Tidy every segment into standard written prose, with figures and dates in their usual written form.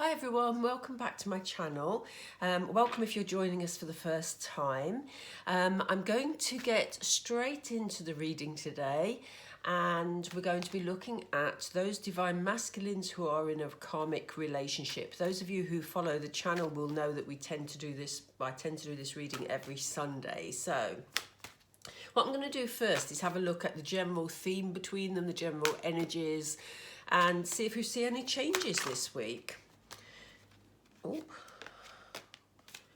Hi everyone, welcome back to my channel. Welcome if you're joining us for the first time. I'm going to get straight into the reading today, and we're going to be looking at those divine masculines who are in a karmic relationship. Those of you who follow the channel will know that I tend to do this reading every Sunday. So what I'm going to do first is have a look at the general theme between them, the general energies, and see if we see any changes this week. Oh.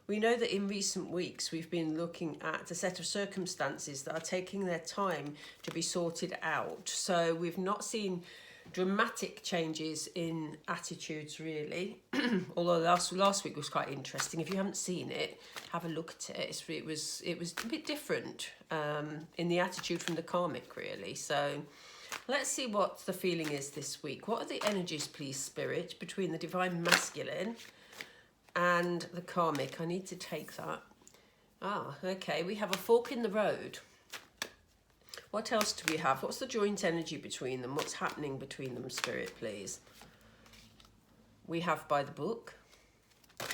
We know that in recent weeks we've been looking at a set of circumstances that are taking their time to be sorted out. So we've not seen dramatic changes in attitudes really, although last week was quite interesting. If you haven't seen it, have a look at it. It was a bit different in the attitude from the karmic really. So let's see what the feeling is this week. What are the energies, please, Spirit, between the divine masculine and the karmic? I need to take that. Okay, we have a fork in the road. What else do we have? What's the joint energy between them? What's happening between them, Spirit, please? We have by the book. I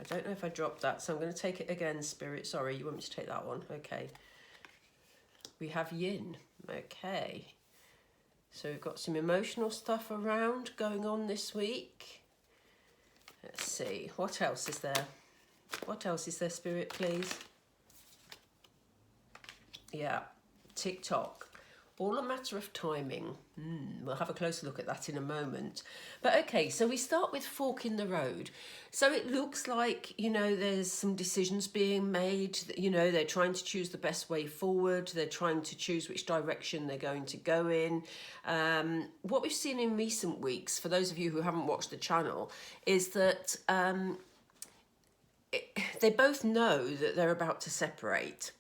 don't know if I dropped that, so I'm going to take it again, Spirit. Sorry, you want me to take that one? Okay. We have yin. Okay. So we've got some emotional stuff around going on this week. Let's see, what else is there? What else is there, Spirit, please? Yeah, TikTok. All a matter of timing. We'll have a closer look at that in a moment. But okay, so we start with fork in the road. So it looks like, there's some decisions being made. They're trying to choose the best way forward. They're trying to choose which direction they're going to go in. What we've seen in recent weeks, for those of you who haven't watched the channel, is that they both know that they're about to separate.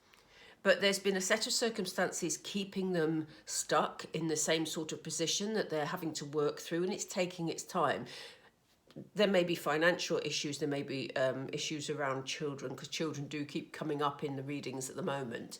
But there's been a set of circumstances keeping them stuck in the same sort of position that they're having to work through, and it's taking its time. There may be financial issues, there may be issues around children, because children do keep coming up in the readings at the moment.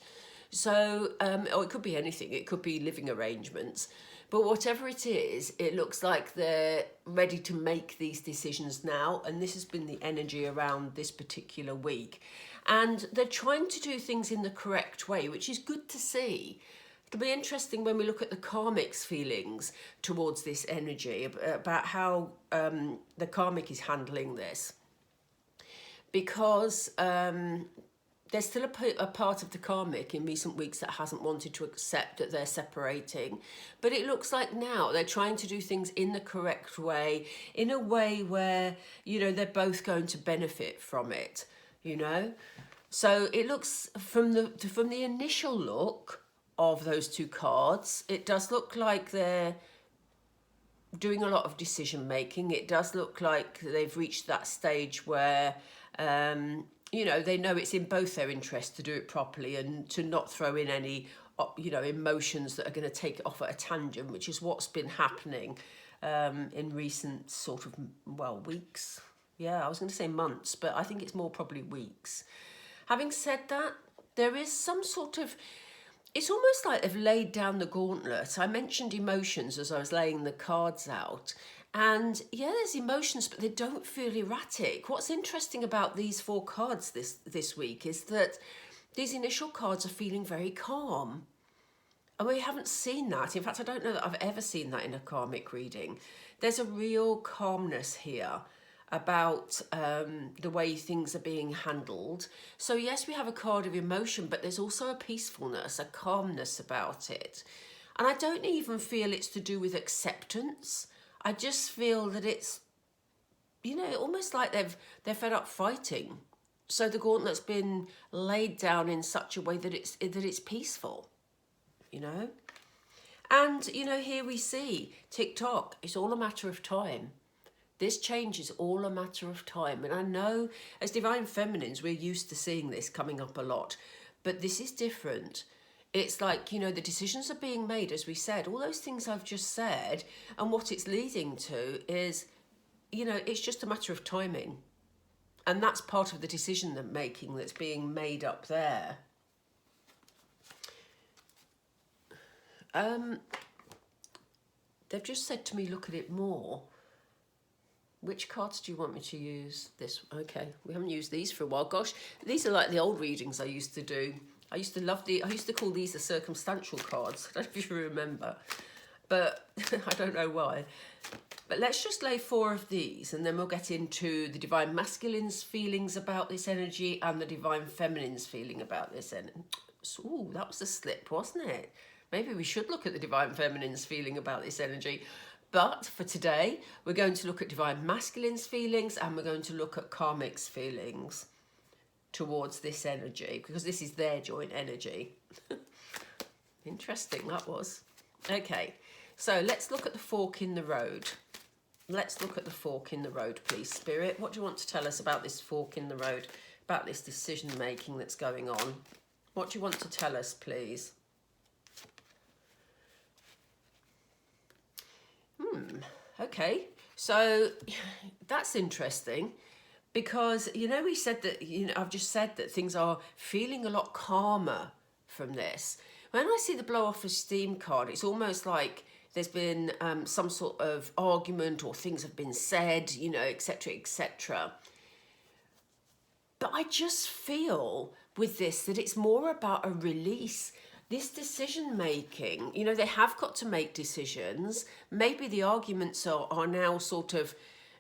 So, or it could be anything, it could be living arrangements. But whatever it is, it looks like they're ready to make these decisions now, and this has been the energy around this particular week. And they're trying to do things in the correct way, which is good to see. It'll be interesting when we look at the karmic's feelings towards this energy, about how the karmic is handling this. Because there's still a part of the karmic in recent weeks that hasn't wanted to accept that they're separating. But it looks like now they're trying to do things in the correct way, in a way where, they're both going to benefit from it. So it looks from the initial look of those two cards, it does look like they're doing a lot of decision making. It does look like they've reached that stage where they know it's in both their interests to do it properly and to not throw in any emotions that are going to take it off at a tangent, which is what's been happening in recent sort of weeks. Yeah, I was going to say months, but I think it's more probably weeks. Having said that, there is some sort of, it's almost like they've laid down the gauntlet. I mentioned emotions as I was laying the cards out. And yeah, there's emotions, but they don't feel erratic. What's interesting about these four cards this week is that these initial cards are feeling very calm. And we haven't seen that. In fact, I don't know that I've ever seen that in a karmic reading. There's a real calmness here about the way things are being handled. So yes, we have a card of emotion, but there's also a peacefulness, a calmness about it. And I don't even feel it's to do with acceptance. I just feel that it's, almost like they're fed up fighting. So the gauntlet's been laid down in such a way that it's peaceful, And, here we see TikTok, it's all a matter of time. This change is all a matter of time. And I know as divine feminines, we're used to seeing this coming up a lot, but this is different. It's like, the decisions are being made, as we said, all those things I've just said, and what it's leading to is, it's just a matter of timing. And that's part of the decision making that's being made up there. they've just said to me, look at it more. Which cards do you want me to use? This, okay. We haven't used these for a while. Gosh, these are like the old readings I used to do. I used to call these the circumstantial cards. I don't know if you remember, but I don't know why. But let's just lay 4 of these, and then we'll get into the divine masculine's feelings about this energy and the divine feminine's feeling about this energy. Ooh, that was a slip, wasn't it? Maybe we should look at the divine feminine's feeling about this energy. But for today, we're going to look at divine masculine's feelings, and we're going to look at karmic's feelings towards this energy, because this is their joint energy. Interesting, that was. Okay, so let's look at the fork in the road. Let's look at the fork in the road, please, Spirit. What do you want to tell us about this fork in the road, about this decision-making that's going on? What do you want to tell us, please? Okay, so that's interesting, because, you know, we said that, you know, I've just said that things are feeling a lot calmer from this. When I see the blow off of steam card, it's almost like there's been some sort of argument, or things have been said, you know, etc., etc. But I just feel with this that it's more about a release. This decision making, you know, they have got to make decisions. Maybe the arguments are now sort of,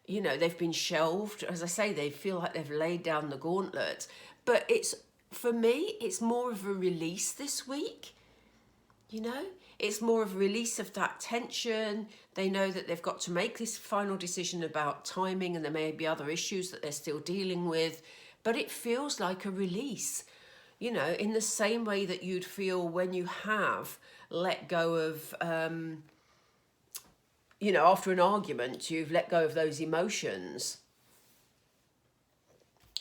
you know, they've been shelved. As I say, they feel like they've laid down the gauntlet. But it's, for me, it's more of a release this week. You know, it's more of a release of that tension. They know that they've got to make this final decision about timing, and there may be other issues that they're still dealing with. But it feels like a release. You know, in the same way that you'd feel when you have let go of, you know, after an argument, you've let go of those emotions.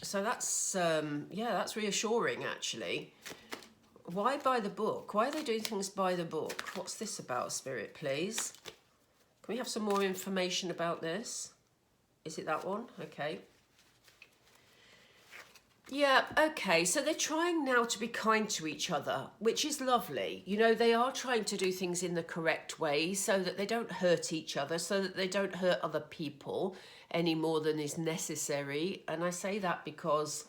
So that's, yeah, that's reassuring, actually. Why by the book? Why are they doing things by the book? What's this about, Spirit, please? Can we have some more information about this? Is it that one? Okay. Yeah, okay, so they're trying now to be kind to each other, which is lovely. You know, they are trying to do things in the correct way so that they don't hurt each other, so that they don't hurt other people any more than is necessary. And I say that because,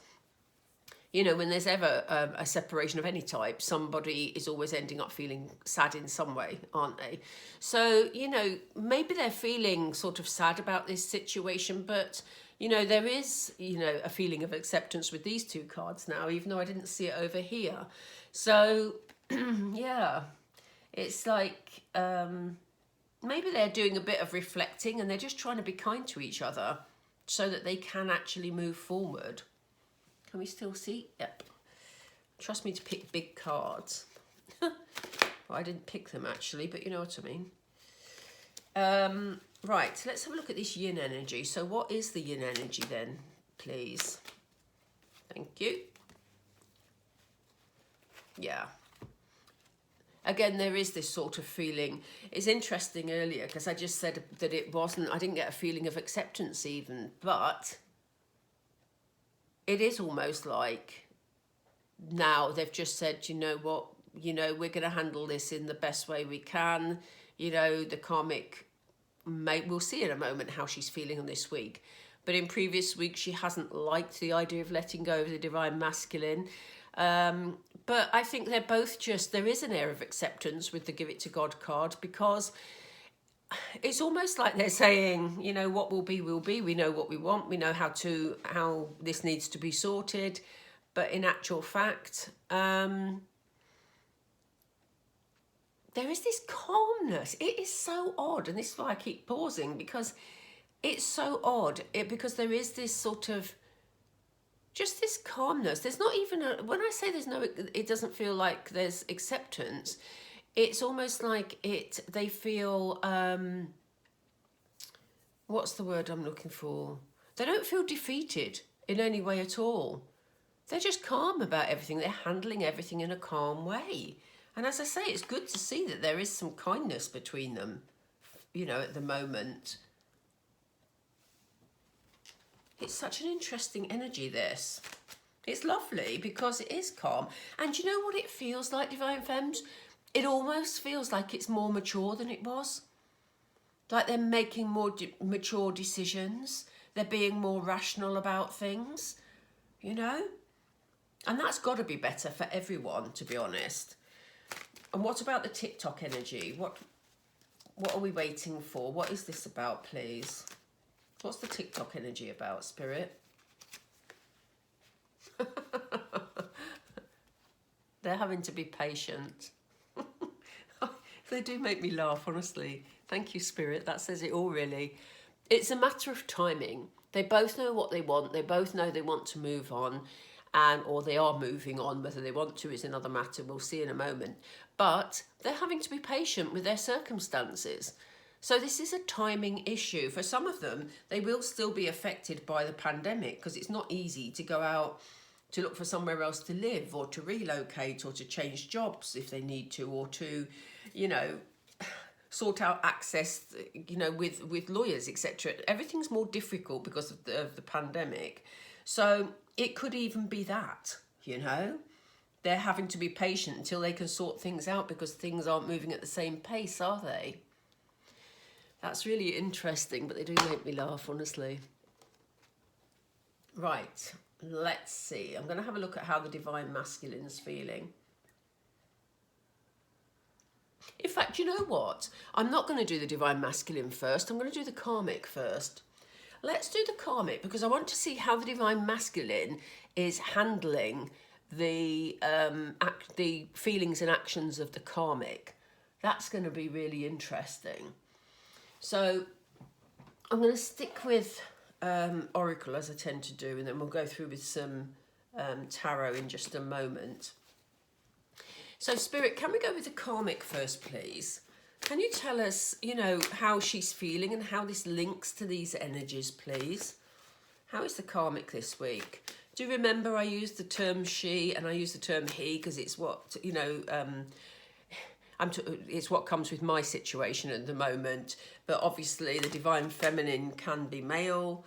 you know, when there's ever a separation of any type, somebody is always ending up feeling sad in some way, aren't they? So, you know, maybe they're feeling sort of sad about this situation, but, you know, there is, you know, a feeling of acceptance with these 2 cards now, even though I didn't see it over here. So, yeah, it's like maybe they're doing a bit of reflecting, and they're just trying to be kind to each other so that they can actually move forward. Can we still see? Yep. Trust me to pick big cards. Well, I didn't pick them, actually, but you know what I mean. Right, let's have a look at this yin energy. So what is the yin energy then, please? Thank you. Yeah. Again, there is this sort of feeling. It's interesting earlier, because I just said that it wasn't, I didn't get a feeling of acceptance even, but it is almost like now they've just said, you know what, you know, we're going to handle this in the best way we can. You know, the karmic, we'll see in a moment how she's feeling on this week. But in previous weeks, she hasn't liked the idea of letting go of the divine masculine. But I think they're both just, there is an air of acceptance with the Give It to God card, because it's almost like they're saying, you know, what will be, will be. We know what we want. We know how this needs to be sorted. But in actual fact, there is this calmness. It is so odd. And this is why I keep pausing, because it's so odd. Because there is this sort of, just this calmness. There's not even when I say there's no, it doesn't feel like there's acceptance. It's almost like they feel, what's the word I'm looking for? They don't feel defeated in any way at all. They're just calm about everything. They're handling everything in a calm way. And as I say, it's good to see that there is some kindness between them, you know, at the moment. It's such an interesting energy, this. It's lovely because it is calm. And you know what it feels like, Divine Femmes? It almost feels like it's more mature than it was. like they're making more mature decisions. They're being more rational about things, you know? And that's got to be better for everyone, to be honest. And what about the TikTok energy? What are we waiting for? What is this about, please? What's the TikTok energy about, Spirit? They're having to be patient. They do make me laugh, honestly. Thank you, Spirit. That says it all, really. It's a matter of timing. They both know what they want. They both know they want to move on, or they are moving on. Whether they want to is another matter. We'll see in a moment. But they're having to be patient with their circumstances. So this is a timing issue. For some of them, they will still be affected by the pandemic because it's not easy to go out to look for somewhere else to live, or to relocate, or to change jobs if they need to, or to, you know, sort out access, you know, with lawyers, etc. Everything's more difficult because of the pandemic. So it could even be that, you know, they're having to be patient until they can sort things out because things aren't moving at the same pace, are they? That's really interesting, but they do make me laugh, honestly. Right, let's see. I'm going to have a look at how the Divine Masculine's feeling. In fact, you know what? I'm not going to do the Divine Masculine first. I'm going to do the Karmic first. Let's do the Karmic because I want to see how the Divine Masculine is handling the feelings and actions of the Karmic. That's going to be really interesting. So I'm going to stick with Oracle as I tend to do, and then we'll go through with some tarot in just a moment. So Spirit, can we go with the Karmic first, please? Can you tell us, you know, how she's feeling and how this links to these energies, please? How is the Karmic this week? Do you remember I used the term she and I use the term he because it's what, you know, it's what comes with my situation at the moment. But obviously the Divine Feminine can be male,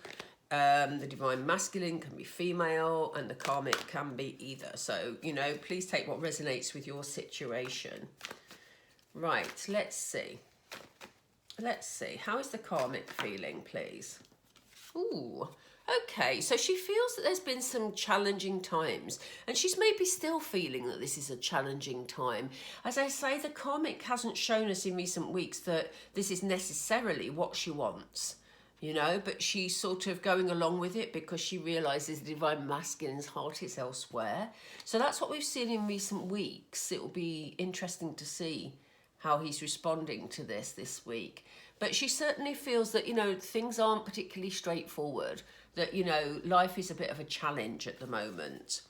the Divine Masculine can be female, and the Karmic can be either. So, you know, please take what resonates with your situation. Right, let's see. Let's see. How is the Karmic feeling, please? Ooh, okay. So she feels that there's been some challenging times, and she's maybe still feeling that this is a challenging time. As I say, the Karmic hasn't shown us in recent weeks that this is necessarily what she wants, you know, but she's sort of going along with it because she realises the Divine Masculine's heart is elsewhere. So that's what we've seen in recent weeks. It will be interesting to see how he's responding to this week. But she certainly feels that, you know, things aren't particularly straightforward, that, you know, life is a bit of a challenge at the moment.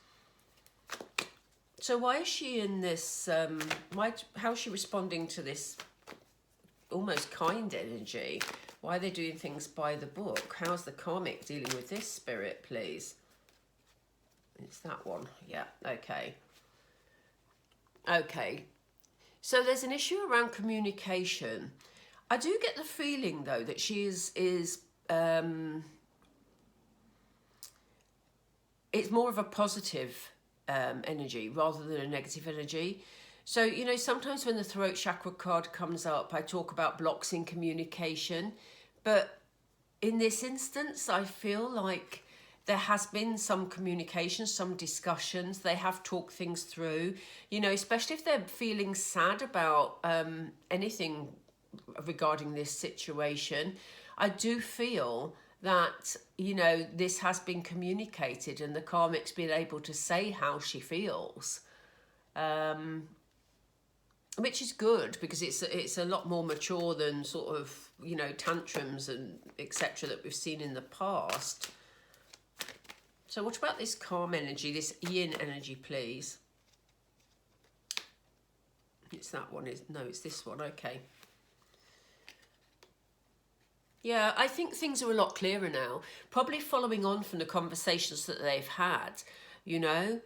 So why is she in this, how is she responding to this almost kind energy? Why are they doing things by the book? How's the Karmic dealing with this, Spirit, please? It's that one. Yeah, okay. Okay. So there's an issue around communication. I do get the feeling, though, that she is it's more of a positive energy rather than a negative energy. So, you know, sometimes when the throat chakra card comes up, I talk about blocks in communication. But in this instance, I feel like there has been some communication, some discussions. They have talked things through, you know, especially if they're feeling sad about anything regarding this situation. I do feel that, you know, this has been communicated and the Karmic's been able to say how she feels, which is good because it's a lot more mature than sort of, you know, tantrums and etc. that we've seen in the past. So what about this calm energy, this yin energy, please? It's that one, no, it's this one, okay. Yeah, I think things are a lot clearer now, probably following on from the conversations that they've had, you know.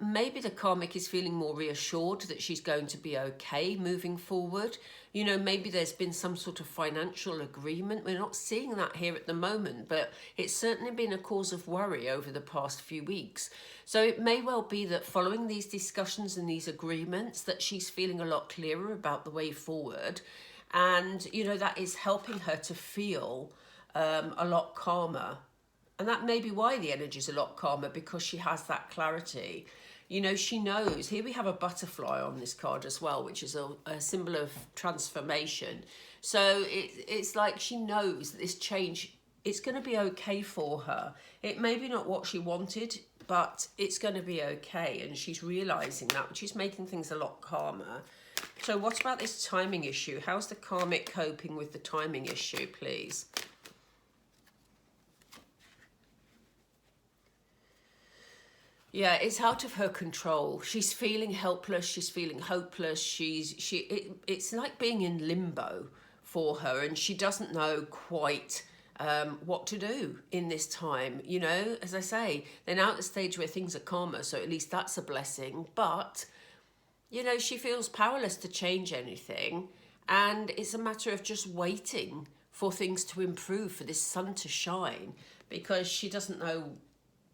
Maybe the Karmic is feeling more reassured that she's going to be okay moving forward. You know, maybe there's been some sort of financial agreement. We're not seeing that here at the moment, but it's certainly been a cause of worry over the past few weeks. So it may well be that following these discussions and these agreements that she's feeling a lot clearer about the way forward. And, you know, that is helping her to feel a lot calmer. And that may be why the energy is a lot calmer, because she has that clarity. You know, she knows. Here we have a butterfly on this card as well, which is a symbol of transformation. So it's like she knows that this change, it's going to be okay for her. It may be not what she wanted, but it's going to be okay. And she's realising that, which is making things a lot calmer. So what about this timing issue? How's the karmic coping with the timing issue, please? Yeah, it's out of her control. She's feeling helpless. She's feeling hopeless. It's like being in limbo for her, and she doesn't know quite what to do in this time. You know, as I say, they're now at the stage where things are calmer, so at least that's a blessing. But, you know, she feels powerless to change anything, and it's a matter of just waiting for things to improve, for this sun to shine, because she doesn't know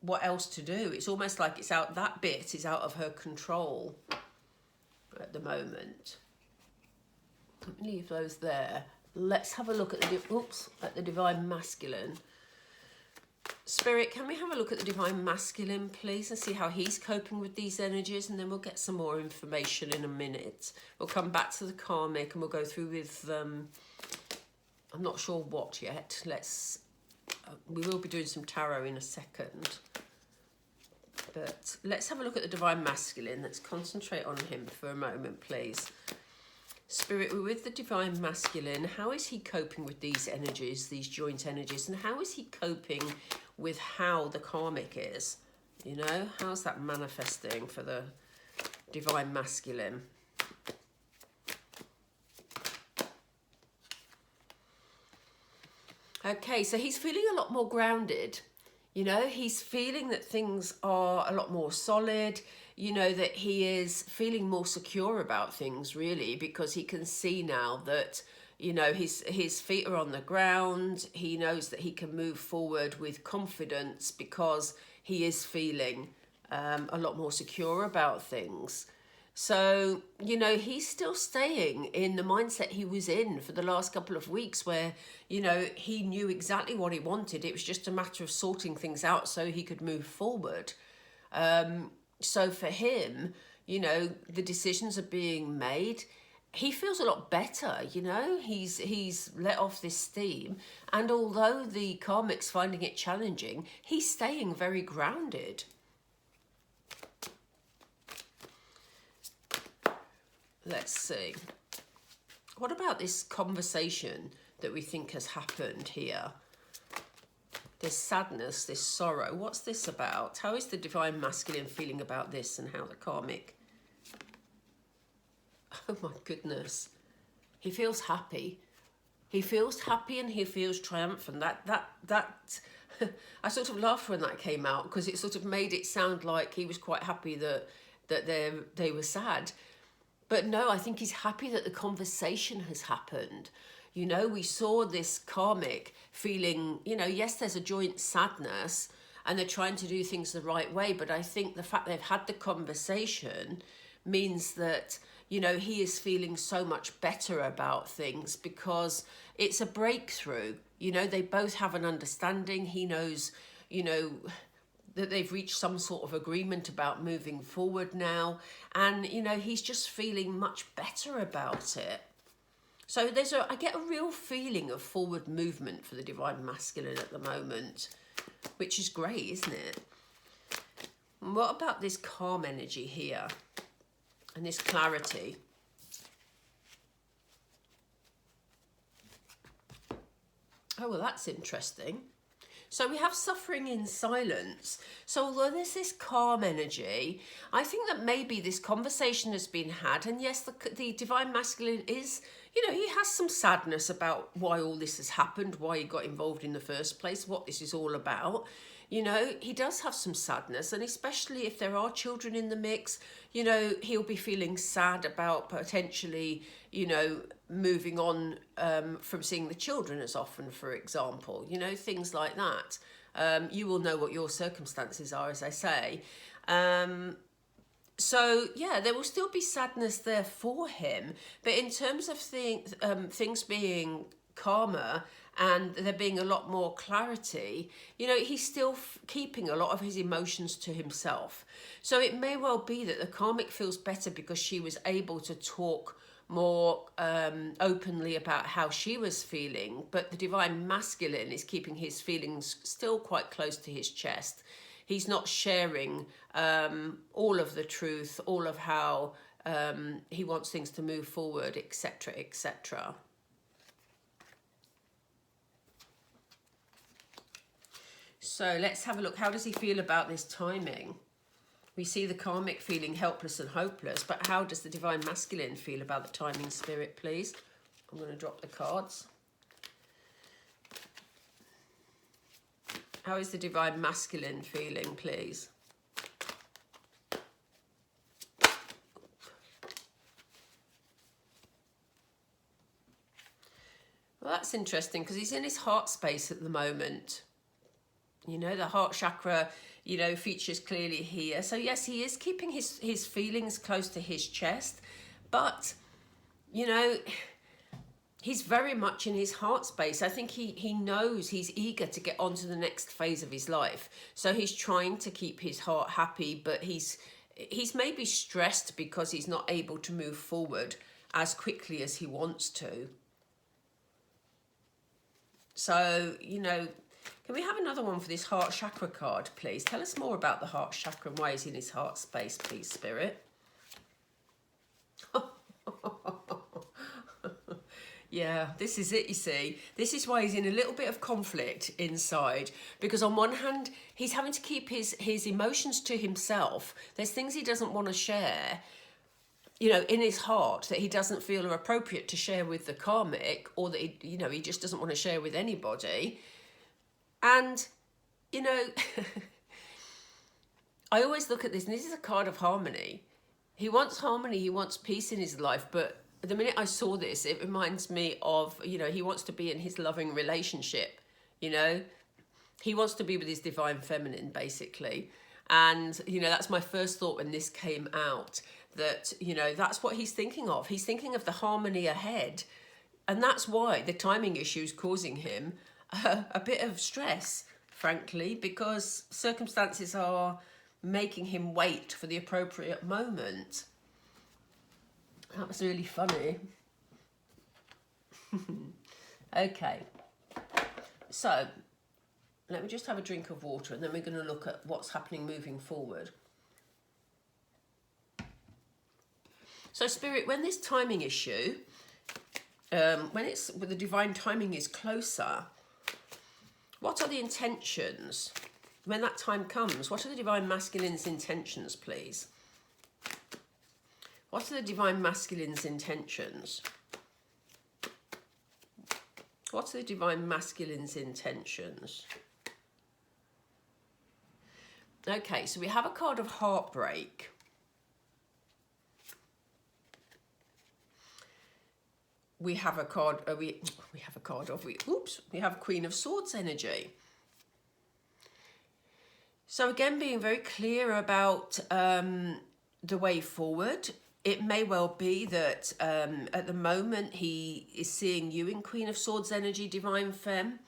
what else to do. It's almost like that bit is out of her control at the moment. Let me leave those there. Let's have a look at the Divine Masculine. Spirit, can we have a look at the Divine Masculine, please, and see how he's coping with these energies, and then we'll get some more information in a minute. We'll come back to the karmic and we'll go through with, I'm not sure what yet. We will be doing some tarot in a second. But let's have a look at the Divine Masculine. Let's concentrate on him for a moment, please. Spirit, we're with the Divine Masculine. How is he coping with these energies, these joint energies? And how is he coping with how the karmic is? You know, how's that manifesting for the Divine Masculine? Okay, so he's feeling a lot more grounded. You know, he's feeling that things are a lot more solid, you know, that he is feeling more secure about things, really, because he can see now that, you know, his feet are on the ground. He knows that he can move forward with confidence because he is feeling a lot more secure about things. So, you know, he's still staying in the mindset he was in for the last couple of weeks where, you know, he knew exactly what he wanted. It was just a matter of sorting things out so he could move forward. So for him, you know, the decisions are being made. He feels a lot better, you know, he's let off this steam. And although the karmic's finding it challenging, he's staying very grounded. Let's see. What about this conversation that we think has happened here? This sadness, this sorrow. What's this about? How is the Divine Masculine feeling about this, and how the karmic? Oh my goodness. He feels happy. He feels happy and he feels triumphant. That I sort of laughed when that came out, because it sort of made it sound like he was quite happy that they were sad. But no, I think he's happy that the conversation has happened. You know, we saw this karmic feeling, you know, yes, there's a joint sadness and they're trying to do things the right way. But I think the fact they've had the conversation means that, you know, he is feeling so much better about things because it's a breakthrough. You know, they both have an understanding. He knows, you know, that they've reached some sort of agreement about moving forward now. And, you know, he's just feeling much better about it. So I get a real feeling of forward movement for the Divine Masculine at the moment, which is great, isn't it? And what about this calm energy here and this clarity? Oh, well, that's interesting. So we have suffering in silence. So although there's this calm energy, I think that maybe this conversation has been had. And yes, the Divine Masculine is, you know, he has some sadness about why all this has happened, why he got involved in the first place, what this is all about. You know, he does have some sadness, and especially if there are children in the mix, you know, he'll be feeling sad about potentially, you know, moving on from seeing the children as often, for example, you know, things like that. You will know what your circumstances are, as I say. So yeah, there will still be sadness there for him, but in terms of things being calmer and there being a lot more clarity, you know, he's still keeping a lot of his emotions to himself. So it may well be that the karmic feels better because she was able to talk more openly about how she was feeling, but the divine masculine is keeping his feelings still quite close to his chest. He's not sharing all of the truth, all of how he wants things to move forward, etc., etc. So let's have a look. How does he feel about this timing? We see the karmic feeling helpless and hopeless, but how does the divine masculine feel about the timing, Spirit, please? I'm going to drop the cards. How is the divine masculine feeling, please? Well, that's interesting because he's in his heart space at the moment. You know, the heart chakra, you know, features clearly here. So yes, he is keeping his feelings close to his chest, but, you know, he's very much in his heart space. I think he knows he's eager to get on to the next phase of his life. So he's trying to keep his heart happy, but he's maybe stressed because he's not able to move forward as quickly as he wants to. So, you know, can we have another one for this heart chakra card, please? Tell us more about the heart chakra and why he's in his heart space, please, Spirit. Yeah, this is it, you see. This is why he's in a little bit of conflict inside. Because on one hand, he's having to keep his emotions to himself. There's things he doesn't want to share, you know, in his heart that he doesn't feel are appropriate to share with the karmic, or that, he just doesn't want to share with anybody. And, you know, I always look at this, and this is a card of harmony. He wants harmony, he wants peace in his life, but the minute I saw this, it reminds me of, you know, he wants to be in his loving relationship, you know. He wants to be with his divine feminine, basically. And, you know, that's my first thought when this came out, that, you know, that's what he's thinking of. He's thinking of the harmony ahead. And that's why the timing issue is causing him a bit of stress, frankly, because circumstances are making him wait for the appropriate moment. That was really funny. Okay. So, let me just have a drink of water and then we're going to look at what's happening moving forward. So, Spirit, when this timing issue, when the divine timing is closer, what are the intentions? When that time comes, what are the divine masculine's intentions, please? What are the divine masculine's intentions? What are the divine masculine's intentions? Okay, so we have a card of heartbreak. We have a card. We have Queen of Swords energy. So again, being very clear about the way forward. It may well be that at the moment he is seeing you in Queen of Swords energy, Divine Femme,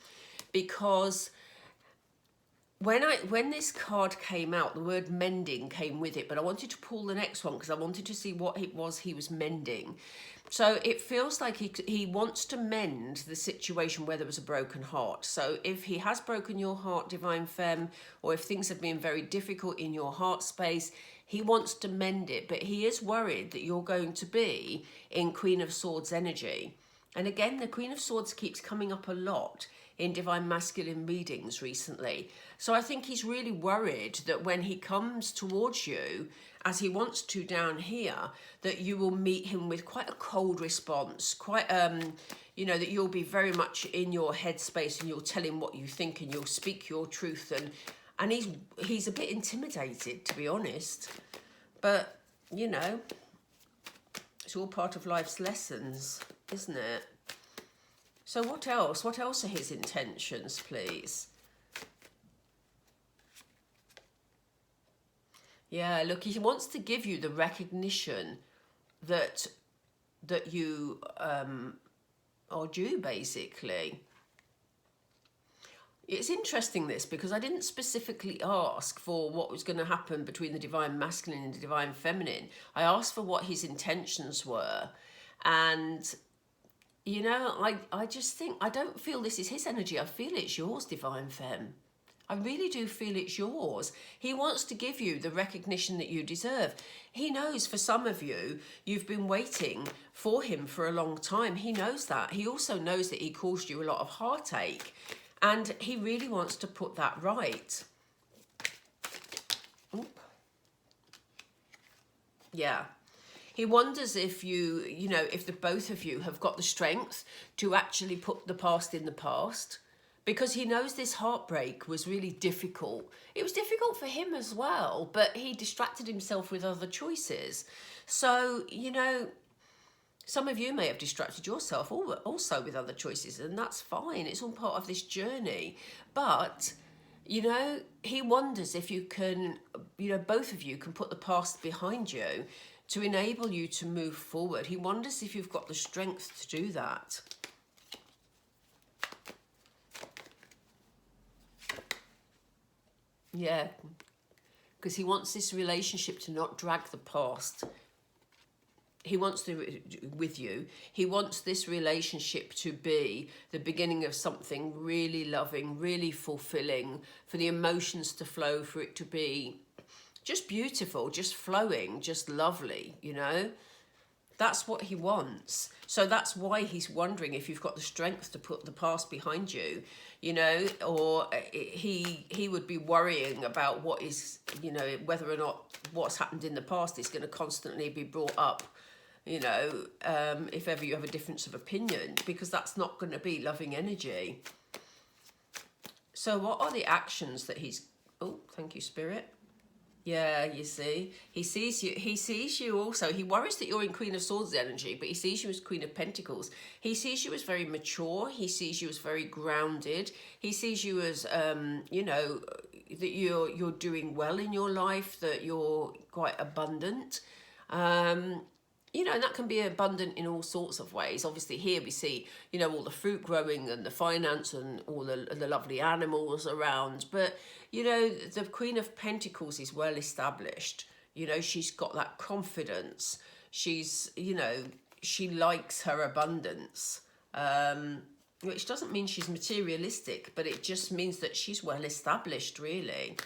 because when this card came out, the word mending came with it, but I wanted to pull the next one because I wanted to see what it was he was mending. So it feels like he wants to mend the situation where there was a broken heart. So if he has broken your heart, Divine Femme, or if things have been very difficult in your heart space, he wants to mend it, but he is worried that you're going to be in Queen of Swords energy. And again, the Queen of Swords keeps coming up a lot in Divine Masculine readings recently. So I think he's really worried that when he comes towards you, as he wants to down here, that you will meet him with quite a cold response, quite, you know, that you'll be very much in your headspace and you'll tell him what you think and you'll speak your truth. And he's a bit intimidated, to be honest. But, you know, it's all part of life's lessons, isn't it? So what else? What else are his intentions, please? Yeah, look, he wants to give you the recognition that you are due, basically. It's interesting this, because I didn't specifically ask for what was going to happen between the divine masculine and the divine feminine. I asked for what his intentions were. And, you know, I just think, I don't feel this is his energy. I feel it's yours, divine femme. I really do feel it's yours. He wants to give you the recognition that you deserve. He knows for some of you, you've been waiting for him for a long time. He knows that. He also knows that he caused you a lot of heartache. And he really wants to put that right. Oop. Yeah. He wonders if you know, if the both of you have got the strength to actually put the past in the past. Because he knows this heartbreak was really difficult. It was difficult for him as well, but he distracted himself with other choices. So, you know, some of you may have distracted yourself also with other choices, and that's fine. It's all part of this journey. But, you know, he wonders if you can, you know, both of you can put the past behind you to enable you to move forward. He wonders if you've got the strength to do that. Yeah, because he wants this relationship to not drag the past. He wants to, with you, he wants this relationship to be the beginning of something really loving, really fulfilling, for the emotions to flow, for it to be just beautiful, just flowing, just lovely, you know? That's what he wants. So that's why he's wondering if you've got the strength to put the past behind you, you know, or he would be worrying about what is, you know, whether or not what's happened in the past is going to constantly be brought up, you know, if ever you have a difference of opinion, because that's not going to be loving energy. So what are the actions that he's, oh, thank you, Spirit. Yeah, you see, he sees you also. He worries that you're in Queen of Swords energy, but he sees you as Queen of Pentacles. He sees you as very mature. He sees you as very grounded. He sees you as, you know, that you're doing well in your life, that you're quite abundant. You know, and that can be abundant in all sorts of ways. Obviously, here we see, you know, all the fruit growing and the finance and all the lovely animals around. But, you know, the Queen of Pentacles is well established. You know, she's got that confidence. She's, you know, she likes her abundance. Which doesn't mean she's materialistic, but it just means that she's well established, really.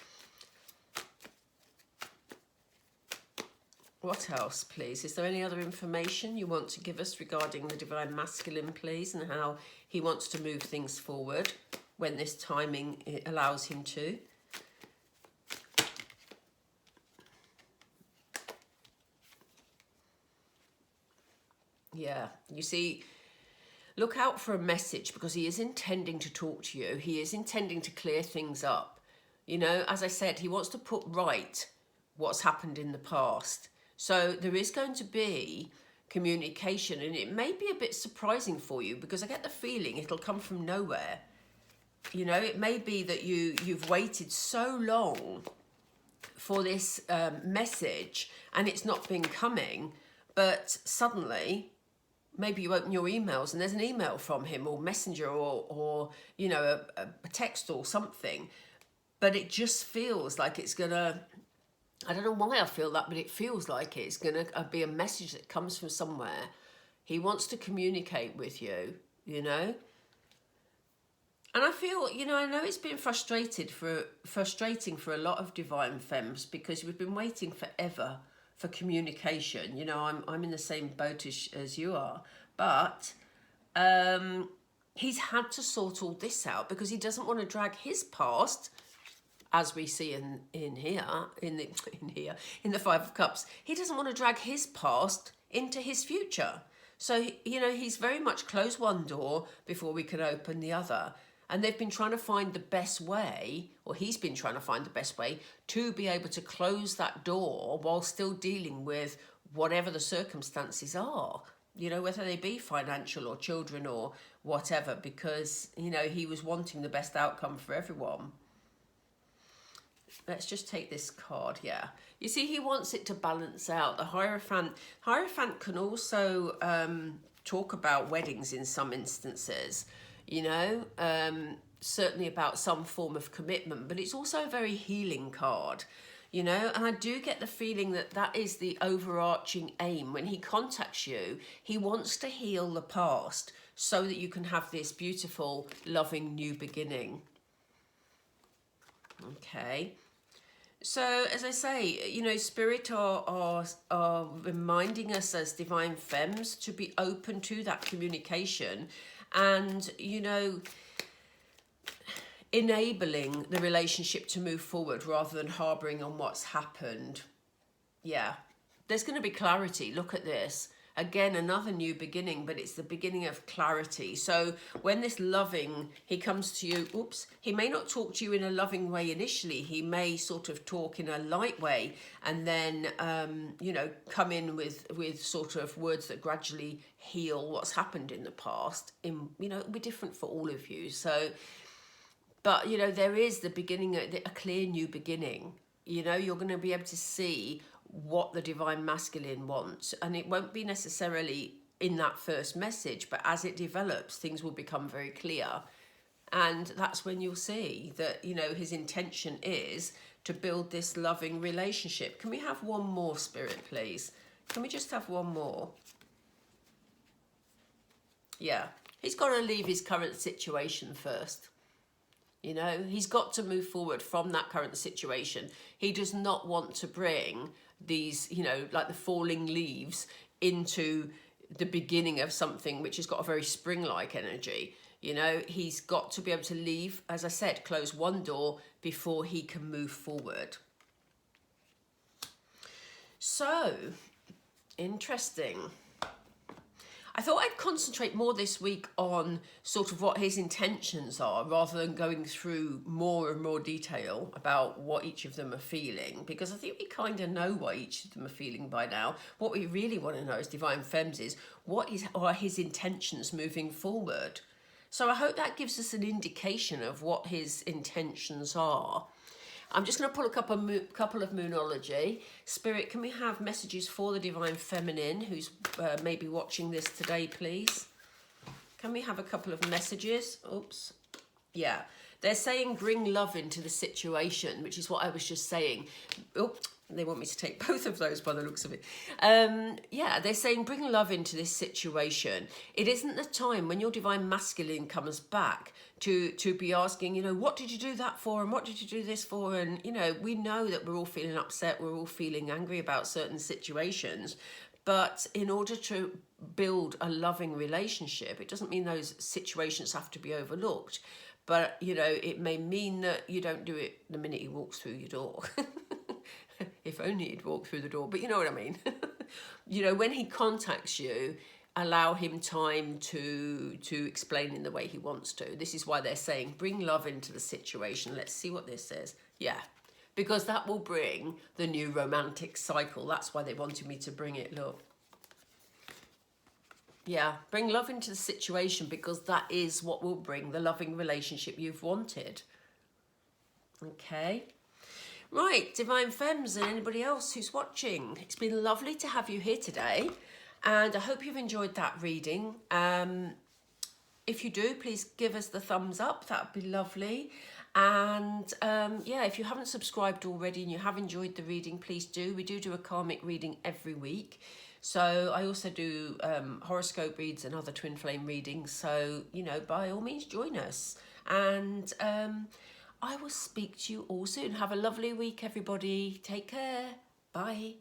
What else, please? Is there any other information you want to give us regarding the Divine Masculine, please, and how he wants to move things forward when this timing allows him to? Yeah, you see, look out for a message, because he is intending to talk to you. He is intending to clear things up. You know, as I said, he wants to put right what's happened in the past. So there is going to be communication, and it may be a bit surprising for you, because I get the feeling it'll come from nowhere. You know, it may be that you've waited so long for this message and it's not been coming, but suddenly maybe you open your emails and there's an email from him, or messenger, or you know, a text or something, but it just feels like it's gonna, I don't know why I feel that, but it feels like it's going to be a message that comes from somewhere. He wants to communicate with you, you know. And I feel, you know, I know it's been frustrating for a lot of divine femmes, because we've been waiting forever for communication. You know, I'm in the same boat as you are. But he's had to sort all this out, because he doesn't want to drag his past, as we see in the Five of Cups. He doesn't want to drag his past into his future. So, you know, he's very much closed one door before we can open the other. And they've been trying to find the best way, or he's been trying to find the best way to be able to close that door while still dealing with whatever the circumstances are, you know, whether they be financial or children or whatever, because, you know, he was wanting the best outcome for everyone. let's just take this card. Yeah, you see, he wants it to balance out. The Hierophant can also talk about weddings in some instances, you know, certainly about some form of commitment, but it's also a very healing card, you know, and I do get the feeling that that is the overarching aim. When he contacts you, he wants to heal the past so that you can have this beautiful, loving new beginning. Okay. So, as I say, you know, Spirit are reminding us as Divine Femmes to be open to that communication and, you know, enabling the relationship to move forward rather than harbouring on what's happened. Yeah, there's going to be clarity. Look at this. Again, another new beginning, but it's the beginning of clarity. So when this loving, he comes to you, oops, he may not talk to you in a loving way initially. He may sort of talk in a light way and then, you know, come in with sort of words that gradually heal what's happened in the past. You know, it'll be different for all of you. So, but, you know, there is the beginning, a clear new beginning. You know, you're going to be able to see what the Divine Masculine wants, and it won't be necessarily in that first message, but as it develops, things will become very clear, and that's when you'll see that, you know, his intention is to build this loving relationship. Can we have one more, Spirit, please? Can we just have one more? Yeah, he's got to leave his current situation first. You know, he's got to move forward from that current situation. He does not want to bring these, you know, like the falling leaves into the beginning of something which has got a very spring-like energy. You know, he's got to be able to leave, as I said, close one door before he can move forward. So, interesting. I thought I'd concentrate more this week on sort of what his intentions are rather than going through more and more detail about what each of them are feeling, because I think we kind of know what each of them are feeling by now. What we really want to know as Divine Femmes is what are his intentions moving forward. So I hope that gives us an indication of what his intentions are. I'm just going to pull a couple of Moonology. Spirit, can we have messages for the Divine Feminine who's maybe watching this today, please? Can we have a couple of messages? Oops. Yeah. They're saying bring love into the situation, which is what I was just saying. Oh, they want me to take both of those by the looks of it. Yeah, they're saying bring love into this situation. It isn't the time when your Divine Masculine comes back to be asking, you know, what did you do that for and what did you do this for? And, you know, we know that we're all feeling upset, we're all feeling angry about certain situations. But in order to build a loving relationship, it doesn't mean those situations have to be overlooked. But, you know, it may mean that you don't do it the minute he walks through your door. If only he'd walk through the door, but you know what I mean. You know, when he contacts you, allow him time to explain in the way he wants to. This is why they're saying bring love into the situation. Let's see what this says. Yeah, because that will bring the new romantic cycle. That's why they wanted me to bring it. Look. Yeah, bring love into the situation because that is what will bring the loving relationship you've wanted. Okay. Right, Divine Femmes and anybody else who's watching. It's been lovely to have you here today. And I hope you've enjoyed that reading. If you do, please give us the thumbs up. That would be lovely. And yeah, if you haven't subscribed already and you have enjoyed the reading, please do. We do a karmic reading every week. So I also do horoscope reads and other twin flame readings. So, you know, by all means, join us. And I will speak to you all soon. Have a lovely week, everybody. Take care. Bye.